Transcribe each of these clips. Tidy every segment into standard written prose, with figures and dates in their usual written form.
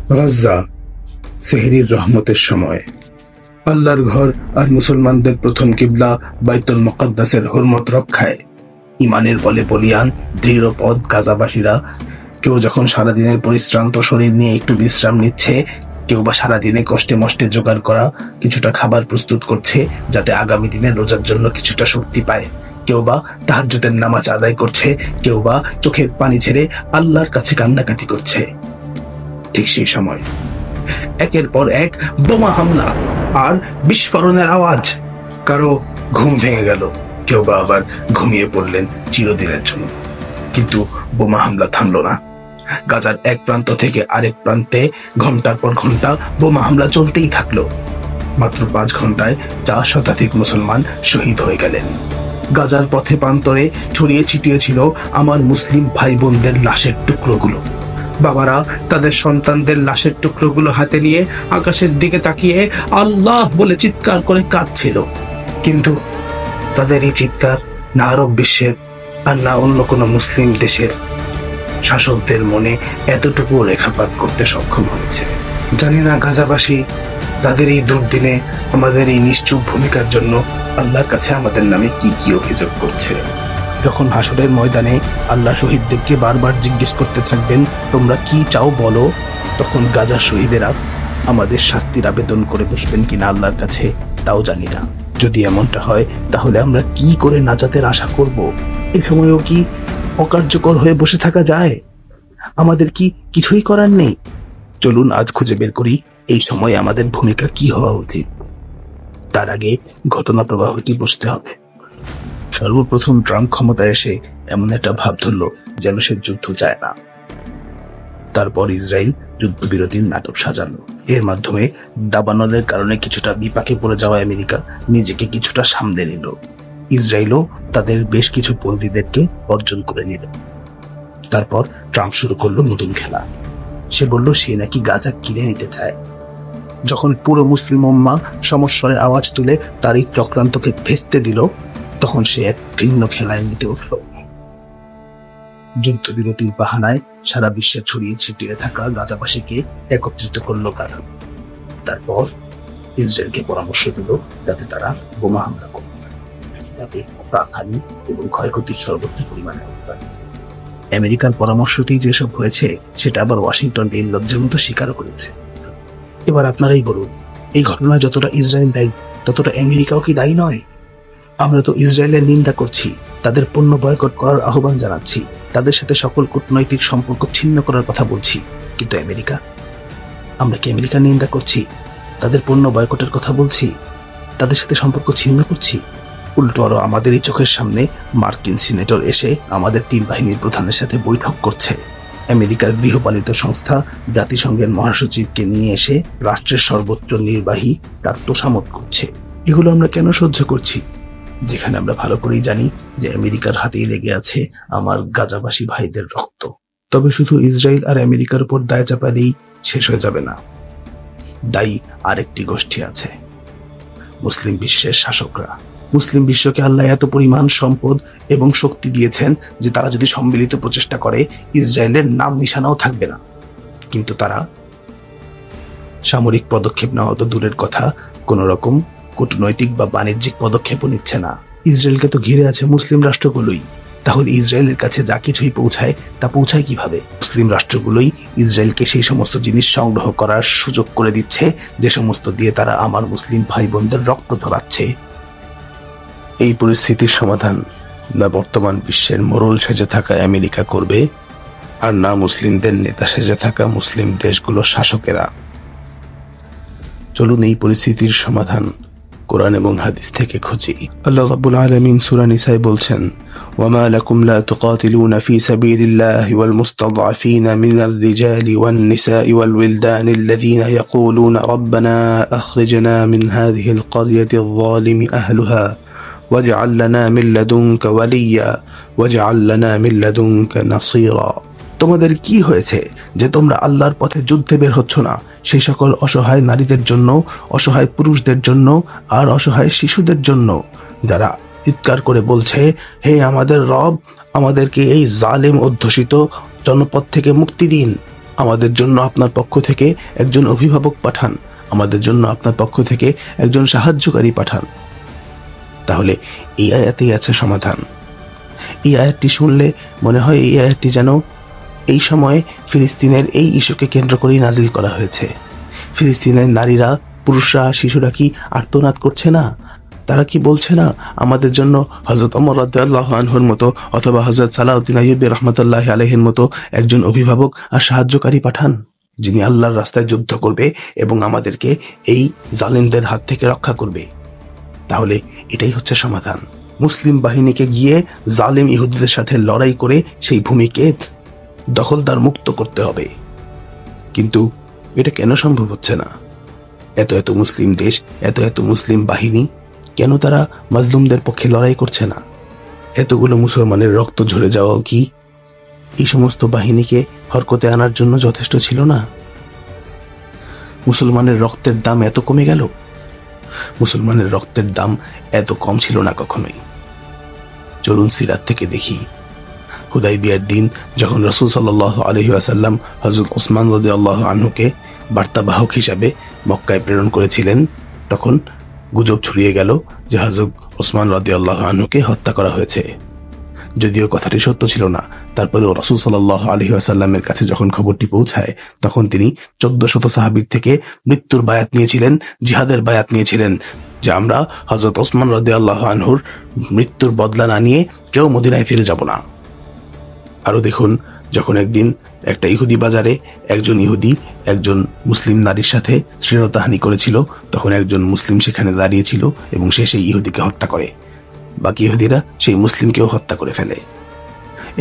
গাজ্জা, সেহরির রহমতের সময়। আল্লাহর ঘর আর মুসলমানদের প্রথম কিবলা বাইতুল মুকাদ্দাসের হুরমত রক্ষায় ইমানের বলে বলিয়ান দৃঢ়পদ গাজাবাসীরা কেউ যখন সারাদিনের পরিশ্রান্ত শরীর নিয়ে একটু বিশ্রাম নিচ্ছে, কেউ বা সারাদিনে কষ্টে মষ্টে জোগাড় করা কিছুটা খাবার প্রস্তুত করছে যাতে আগামী দিনে রোজার জন্য কিছুটা শক্তি পায়, কেউ বা তাহাজ্জুদের নামাজ আদায় করছে, কেউ বা চোখের পানি ছেড়ে আল্লাহর কাছে কান্নাকাটি করছে। ঠিক সেই সময় একের পর এক বোমা হামলা আর বিস্ফোরণের আওয়াজ। কারো ঘুম ভেঙে গেল, কেউ বা আবার ঘুমিয়ে পড়লেন চিরদিনের জন্য। কিন্তু বোমা হামলা থামল না। গাজার এক প্রান্ত থেকে আরেক প্রান্তে ঘন্টার পর ঘন্টা বোমা হামলা চলতেই থাকলো। মাত্র 5 ঘন্টায় 4 শতাধিক মুসলমান শহীদ হয়ে গেলেন। গাজার পথে প্রান্তরে ছড়িয়ে ছিটিয়ে ছিল আমার মুসলিম ভাই বোনদের লাশের টুকরোগুলো। বাবারা তাদের সন্তানদের লাশের টুকরোগুলো হাতে নিয়ে আকাশের দিকে তাকিয়ে আল্লাহ বলে চিৎকার করে কাঁদছিল। কিন্তু তাদের এই চিৎকার না আরব বিশ্বের আর না অন্য কোনো মুসলিম দেশের শাসকদের মনে এতটুকু রেখাপাত করতে সক্ষম হয়েছে। জানি না গাজাবাসী তাদের এই দুর্দিনে আমাদের এই নিশ্চুপ ভূমিকার জন্য আল্লাহর কাছে আমাদের নামে কি কি অভিযোগ করছে। যখন হাসরের ময়দানে আল্লাহ শহীদদেরকে বারবার জিজ্ঞেস করতে থাকবেন, তোমরা কি চাও বলো, তখন গাজার শহীদেরা আমাদের শাস্তির আবেদন করে বসবেন কিনা আল্লাহর কাছে তাও জানি না। যদি এমনটা হয় তাহলে আমরা কি করে নাজাতের আশা করব? এই সময়ও কি অকার্যকর হয়ে বসে থাকা যায়? আমাদের কি কিছুই করার নেই? চলুন আজ খুঁজে বের করি এই সময় আমাদের ভূমিকা কি হওয়া উচিত। তার আগে ঘটনা প্রবাহটি বুঝতে হবে। সর্বপ্রথম ট্রাম্প ক্ষমতায় এসে এমন একটা ভাব ধরল যেন সে যুদ্ধ চায় না। তারপর ইসরায়েল যুদ্ধবিরতির নাটক সাজানো। এর মাধ্যমে দাবানলের কারণে কিছুটা বিপাকে পড়ে যাওয়া আমেরিকা নিজেকে কিছুটা সামলে নিল। ইসরায়েলও তাদের বেশ কিছু বন্দীদেরকে অর্জন করে নিল। তারপর ট্রাম্প শুরু করলো নতুন খেলা। সে বলল সে নাকি গাজা কিনে নিতে চায়। যখন পুরো মুসলিম উম্মাহ সমস্বরে আওয়াজ তুলে তার এই চক্রান্তকে ভেস্তে দিল, তখন সে এক ভিন্ন খেলায় মেতে উঠল। যুদ্ধবিরতির বাহানায় সারা বিশ্বে ছড়িয়ে ছিটিয়ে থাকা গাজাবাসীকে একত্রিত করল গাজা। তারপর ইসরায়েলকে পরামর্শ দিল যাতে তারা বোমা হামলা করে, যাতে প্রাণহানি এবং ক্ষয়ক্ষতি সর্বোচ্চ পরিমাণে হতে পারে। আমেরিকার পরামর্শতেই যেসব হয়েছে সেটা আবার ওয়াশিংটন নির্লজ্জের মতো স্বীকারও করেছে। এবার আপনারাই বলুন, এই ঘটনায় যতটা ইসরায়েল দায়ী ততটা আমেরিকাও কি দায়ী নয়? আমরা তো ইসরায়েলের নিন্দা করছি, তাদের পণ্য বয়কট করার আহ্বান জানাচ্ছি, তাদের সাথে সকল কূটনৈতিক সম্পর্ক ছিন্ন করার কথা বলছি, কিন্তু আমেরিকা, আমরা কি আমেরিকার নিন্দা করছি, তাদের পণ্য বয়কটের কথা বলছি, তাদের সাথে সম্পর্ক ছিন্ন করছি? উল্টো আরো আমাদের এই চোখের সামনে মার্কিন সিনেটর এসে আমাদের 3 বাহিনীর প্রধানের সাথে বৈঠক করছে। আমেরিকার গৃহপালিত সংস্থা জাতিসংঘের মহাসচিবকে নিয়ে এসে রাষ্ট্রের সর্বোচ্চ নির্বাহী তার তোষামত করছে। এগুলো আমরা কেন সহ্য করছি, যেখানে আমরা ভালো করেই জানি যে আমেরিকার হাতেই লেগে আছে আমার গাজাবাসী ভাইদের রক্ত? তবে শুধু ইসরায়েল আর আমেরিকার উপর দায় চাপালেই শেষ হয়ে যাবে না। দায়ী আরেকটি গোষ্ঠী আছে, মুসলিম বিশ্বের শাসকরা। মুসলিম বিশ্বকে আল্লাহ এত পরিমাণ সম্পদ এবং শক্তি দিয়েছেন যে তারা যদি সম্মিলিত প্রচেষ্টা করে ইসরায়েলের নাম নিশানাও থাকবে না। কিন্তু তারা সামরিক পদক্ষেপ নেওয়া তো দূরের কথা, কোন রকম কূটনৈতিক বা বাণিজ্যিক পদক্ষেপও নিচ্ছে না। ইসরায়েলকে তো ঘিরে আছে মুসলিম রাষ্ট্রগুলোই। তাহলে ইসরায়েলের কাছে যা কিছুই পৌঁছায় তা পৌঁছায় কিভাবে? মুসলিম রাষ্ট্রগুলোই ইসরায়েলকে সেই সমস্ত জিনিস সংগ্রহ করার সুযোগ করে দিচ্ছে যে সমস্ত দিয়ে তারা আমার মুসলিম ভাই বোনদের রক্ত ঝরাচ্ছে। এই পরিস্থিতির সমাধান না বর্তমান বিশ্বের মোড়ল সেজে থাকা আমেরিকা করবে, আর না মুসলিমদের নেতা সেজে থাকা মুসলিম দেশগুলোর শাসকেরা। চলুন এই পরিস্থিতির সমাধান কোরআন এবং হাদিস থেকে খুঁজি। আল্লাহ রাব্বুল আলামিন সূরা নিসায় বলছেন, ওয়ামা লাকুম লা তুকাতিলুনা ফি সাবিলিল্লাহি ওয়াল মুস্তাদআফিনা মিনার রিজালি ওয়ান নিসাই ওয়াল উইলদানি আল্লাযীনা ইয়াকুলুনা রাব্বানা আখরিজনা মিন হাযিহিল ক্বরিয়াতিয যালিমি আহলুহা ওয়াজআল লানা মিন লাদুনকা ওয়ালিয়্যা ওয়াজআল লানা মিন লাদুনকা নাসীরা। তোমাদের কি হয়েছে যে তোমরা আল্লাহর পথে যুদ্ধে বের হচ্ছ না সেই সকল অসহায় নারীদের জন্য, অসহায় পুরুষদের জন্য আর অসহায় শিশুদের জন্য, যারা চিৎকার করে বলছে, হে আমাদের রব, আমাদেরকে এই জালেম অধ্যুষিত জনপদ থেকে মুক্তি দিন, আমাদের জন্য আপনার পক্ষ থেকে একজন অভিভাবক পাঠান, আমাদের জন্য আপনার পক্ষ থেকে একজন সাহায্যকারী পাঠান। তাহলে এই আয়াতেই আছে সমাধান। এই আয়াতটি শুনলে মনে হয় এই আয়াতটি যেন এই সময়ে ফিলিস্তিনের এই ইস্যুকে কেন্দ্র করেই নাজিল করা হয়েছে। ফিলিস্তিনের নারীরা, পুরুষরা, শিশুরা কি আর্তনাদ করছে না? তারা কি বলছে না আমাদের জন্য হযরত ওমর রাদিয়াল্লাহু আনহুর মতো অথবা হযরত সালাউদ্দিন আইয়ুবী রাহমাতুল্লাহি আলাইহির মতো একজন অভিভাবক আর সাহায্যকারী পাঠান, যিনি আল্লাহর রাস্তায় যুদ্ধ করবে এবং আমাদেরকে এই জালিমদের হাত থেকে রক্ষা করবে? তাহলে এটাই হচ্ছে সমাধান। মুসলিম বাহিনীকে গিয়ে জালিম ইহুদিদের সাথে লড়াই করে সেই ভূমিকে দখলদার মুক্ত করতে হবে। কিন্তু এটা কেন সম্ভব হচ্ছে না? এত মুসলিম দেশ, এত মুসলিম বাহিনী, কেন তারা মাজলুমদের পক্ষে লড়াই করছে না? এতগুলো মুসলমানের রক্ত ঝরে যাওয়াও কি এই সমস্ত বাহিনীকে হরকতে আনার জন্য যথেষ্ট ছিল না? মুসলমানের রক্তের দাম এত কমে গেল? মুসলমানের রক্তের দাম এত কম ছিল না কখনোই। চলুন সিরাত থেকে দেখি। হুদাইবিয়ার দিন যখন রাসূল সাল্লাল্লাহু আলাইহি ওয়াসাল্লাম হযরত ওসমান রাদিয়াল্লাহু আনহুকে বার্তাবাহক হিসাবে মক্কায় প্রেরণ করেছিলেন, তখন গুজব ছড়িয়ে গেল যে হযরত ওসমান রাদিয়াল্লাহু আনহুকে হত্যা করা হয়েছে। যদিও কথাটি সত্য ছিল না, তারপরেও রাসূল সাল্লাল্লাহু আলাইহি ওয়াসাল্লামের কাছে যখন খবরটি পৌঁছায়, তখন তিনি 1400 সাহাবীর থেকে মৃত্যুর বায়াত নিয়েছিলেন, জিহাদের বায়াত নিয়েছিলেন, যে আমরা হযরত ওসমান রাদিয়াল্লাহু আনহুর মৃত্যুর বদলা না নিয়ে কেউ মদিনায় ফিরে যাব না। আরো দেখুন, যখন একদিন একটা ইহুদি বাজারে একজন ইহুদি একজন মুসলিম নারীর সাথে শ্লীলতাহানি করেছিল, তখন একজন মুসলিম সেখানে দাঁড়িয়েছিল এবং সে সেই ইহুদিকে হত্যা করে। বাকি ইহুদিরা সেই মুসলিমকেও হত্যা করে ফেলে।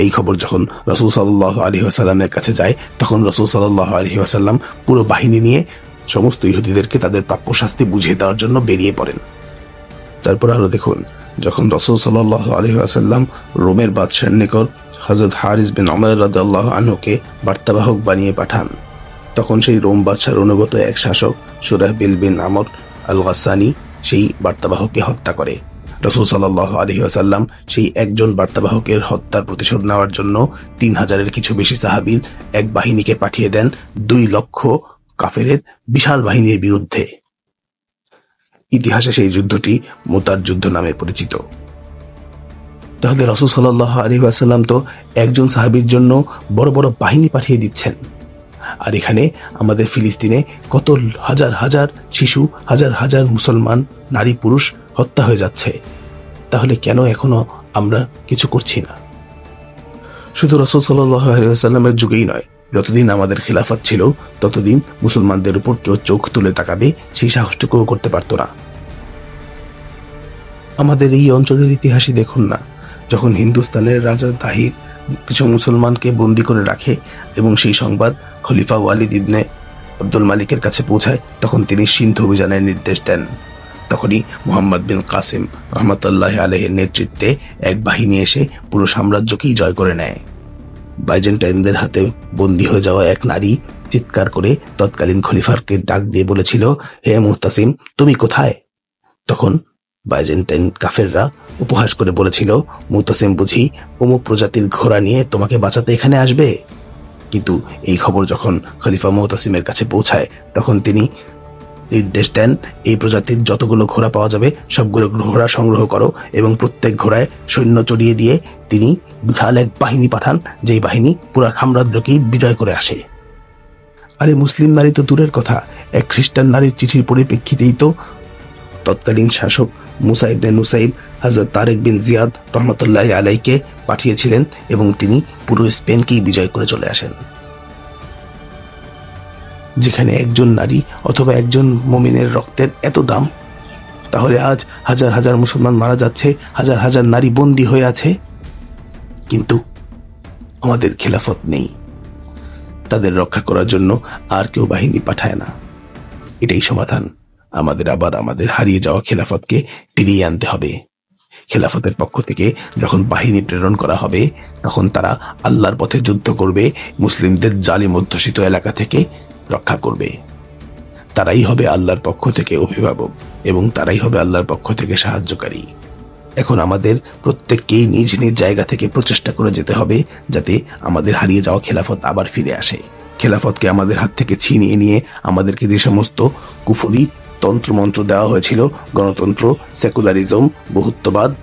এই খবর যখন রাসূল সাল্লাল্লাহু আলাইহি ওয়াসাল্লামের কাছে যায়, তখন রাসূল সাল্লাল্লাহু আলাইহি ওয়াসাল্লাম পুরো বাহিনী নিয়ে সমস্ত ইহুদিদেরকে তাদের প্রাপ্য শাস্তি বুঝিয়ে দেওয়ার জন্য বেরিয়ে পড়েন। তারপর আরো দেখুন, যখন রাসূল সাল্লাল্লাহু আলাইহি ওয়াসাল্লাম রোমের বাদশার নিকট হযরত হারিস বিন উমাইর রাদিয়াল্লাহু আনহুকে বার্তাবাহক বানিয়ে পাঠান, তখন সেই রোম বাদশার অনুগত এক শাসক শুরাহবিল বিন আমর আল গাসানি সেই বার্তাবাহককে হত্যা করে। রাসূল সাল্লাল্লাহু আলাইহি ওয়াসাল্লাম সেই একজন বার্তাবাহকের হত্যার প্রতিশোধ নেওয়ার জন্য 3000-এর কিছু বেশি সাহাবীর এক বাহিনীকে পাঠিয়ে দেন 2 লক্ষ কাফেরের বিশাল বাহিনীর বিরুদ্ধে। ইতিহাসে সেই যুদ্ধটি মুতার যুদ্ধ নামে পরিচিত। তাহলে রাসূল সাল্লাল্লাহু আলাইহি ওয়াসাল্লাম তো একজন সাহাবীর জন্য বড় বড় বাহিনী পাঠিয়ে দিচ্ছেন, আর এখানে আমাদের ফিলিস্তিনে কত হাজার হাজার শিশু, হাজার হাজার মুসলমান নারী পুরুষ হত্যা হয়ে যাচ্ছে। তাহলে কেন এখনো আমরা কিছু করছি না? শুধু রাসূল সাল্লাল্লাহু আলাইহি ওয়াসাল্লামের যুগেই নয়, যতদিন আমাদের খিলাফত ছিল ততদিন মুসলমানদের উপর কেউ চোখ তুলে তাকাবে সেই সাহসটুকুও করতে পারত না। আমাদের এই অঞ্চলের ইতিহাসই দেখুন না, যখন হিন্দুস্তানের রাজা তাহির কিছু মুসলমানকে বন্দী করে রাখে এবং সেই সংবাদ খলিফা ওয়ালিদ ইবনে আব্দুল মালিকের কাছে পৌঁছায়, তখন তিনি সিন্ধু অভিযানের নির্দেশ দেন। তখনই মুহাম্মদ বিন কাসিম রহমতুল্লাহ আলাইহির নেতৃত্বে এক বাহিনী এসে পুরো সাম্রাজ্যকেই জয় করে নেয়। বাইজেন্টাইনদের হাতে বন্দী হয়ে যাওয়া এক নারী চিৎকার করে তৎকালীন খলিফারকে ডাক দিয়ে বলেছিল, হে মুহতাসিম, তুমি কোথায়? তখন বাইজেন্টাইন কাফেররা উপহাস করে বলেছিল, মুহতাসিম বুঝি অমুক প্রজাতির ঘোড়া নিয়ে তোমাকে বাঁচাতে এখানে আসবে? কিন্তু এই খবর যখন খলিফা মুহতাসিমের কাছে পৌঁছায়, তখন তিনি নির্দেশ দেন, এই প্রজাতির যতগুলো ঘোড়া পাওয়া যাবে সবগুলো ঘোড়া সংগ্রহ করো এবং প্রত্যেক ঘোড়ায় সৈন্য চড়িয়ে দিয়ে তিনি বিশাল এক বাহিনী পাঠান, যেই বাহিনী পুরো সাম্রাজ্যকেই বিজয় করে আসে। আরে মুসলিম নারী তো দূরের কথা, এক খ্রিস্টান নারীর চিঠির পরিপ্রেক্ষিতেই তো তৎকালীন শাসক মুসা ইবনে নুসাইব হযরত তারেক বিন জিয়াদ রহমতুল্লাহি আলাইহিকে পাঠিয়েছিলেন এবং তিনি পুরো স্পেনকেই বিজয় করে চলে আসেন। যেখানে একজন নারী অথবা একজন মুমিনের রক্তের এত দাম, তাহলে আজ হাজার হাজার মুসলমান মারা যাচ্ছে, হাজার হাজার নারী বন্দী হয়ে আছে, কিন্তু আমাদের খিলাফত নেই। তাদের রক্ষা করার জন্য আর কেউ বাহিনী পাঠায় না। এটাই সমাধান। আমাদের আবার আমাদের হারিয়ে যাওয়া খিলাফতকে ফিরিয়ে আনতে হবে। খিলাফতের পক্ষ থেকে যখন বাহিনী প্রেরণ করা হবে, তখন তারা আল্লাহর পথে যুদ্ধ করবে, মুসলিমদের জালিম অধ্যুষিত এলাকা থেকে রক্ষা করবে। তারাই হবে আল্লাহর পক্ষ থেকে অভিভাবক এবং তারাই হবে আল্লাহর পক্ষ থেকে সাহায্যকারী। এখন আমাদের প্রত্যেককেই নিজ নিজ জায়গা থেকে প্রচেষ্টা করে যেতে হবে, যাতে আমাদের হারিয়ে যাওয়া খিলাফত আবার ফিরে আসে। খেলাফতকে আমাদের হাত থেকে ছিনিয়ে নিয়ে আমাদেরকে যে সমস্ত কুফরি তন্ত্রমন্ত্র দেওয়া হয়েছিল, গণতন্ত্র, সেকুলারিজম, বহুত্ববাদ,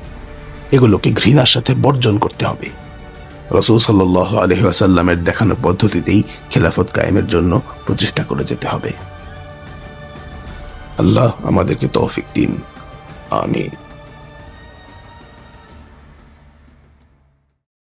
এগুলোকে ঘৃণার সাথে বর্জন করতে হবে। রাসূল সাল্লাল্লাহু আলাইহি ওয়াসাল্লামের দেখানো পদ্ধতিতেই খেলাফত কায়েমের জন্য প্রচেষ্টা করে যেতে হবে। আল্লাহ আমাদেরকে তৌফিক দিন। আমিন।